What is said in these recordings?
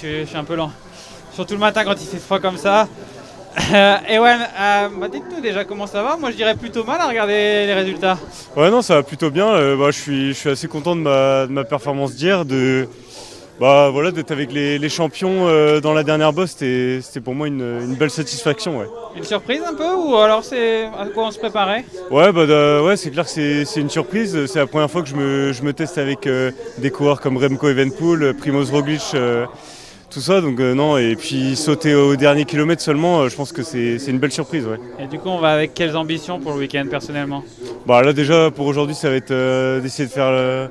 Je suis un peu lent. Surtout le matin quand il fait froid comme ça. Ewan, dites-nous déjà comment ça va. Moi je dirais plutôt mal à regarder les résultats. Ouais, non, ça va plutôt bien. Je suis assez content de ma performance d'hier, voilà, d'être avec les champions dans la dernière bosse. C'était pour moi une belle satisfaction. Ouais, Une surprise un peu ou alors c'est à quoi on se préparait? ouais, c'est clair que c'est une surprise. C'est la première fois que je me teste avec des coureurs comme Remco Evenepoel, Primoz Roglic, tout ça. Donc non, et puis sauter au dernier kilomètre seulement, je pense que c'est une belle surprise. Ouais. Et du coup on va avec quelles ambitions pour le week-end personnellement? Bah là déjà pour aujourd'hui ça va être d'essayer de faire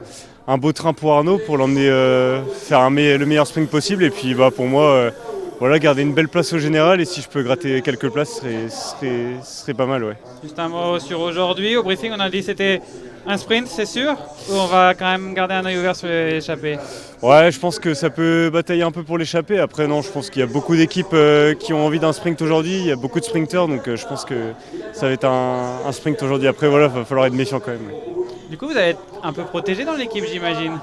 un beau train pour Arnaud pour l'emmener faire le meilleur sprint possible et puis pour moi voilà, garder une belle place au général et si je peux gratter quelques places ce serait pas mal, ouais. Juste un mot sur aujourd'hui. Au briefing on a dit que c'était un sprint, c'est sûr? Ou on va quand même garder un œil ouvert sur l'échappée? Ouais, je pense que ça peut batailler un peu pour l'échapper. Après non, je pense qu'il y a beaucoup d'équipes qui ont envie d'un sprint aujourd'hui. Il y a beaucoup de sprinteurs donc je pense que ça va être un sprint aujourd'hui. Après voilà, va falloir être méfiant quand même. Ouais. Du coup vous allez être un peu protégé dans l'équipe j'imagine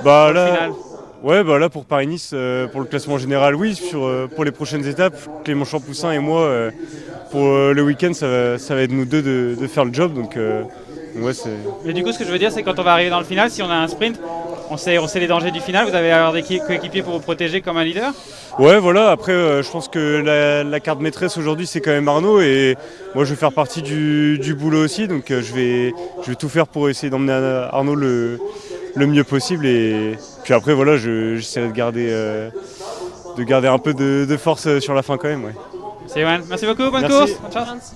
Bah pour le là, final. ouais, là pour Paris-Nice, pour le classement général, oui. Pour les prochaines étapes, Clément Champoussin et moi, pour le week-end, ça va être nous deux de faire le job. Donc ouais, c'est. Mais du coup ce que je veux dire c'est quand on va arriver dans le final, si on a un sprint, on sait les dangers du final, vous allez avoir des coéquipiers pour vous protéger comme un leader? Ouais, voilà. Après, je pense que la carte maîtresse aujourd'hui, c'est quand même Arnaud. Et moi, je vais faire partie du boulot aussi. Donc je vais tout faire pour essayer d'emmener Arnaud le mieux possible. Et puis après, voilà, j'essaierai de garder un peu de force sur la fin quand même. Ouais. C'est Ewan. Merci beaucoup, bonne Merci. course, bonne chance.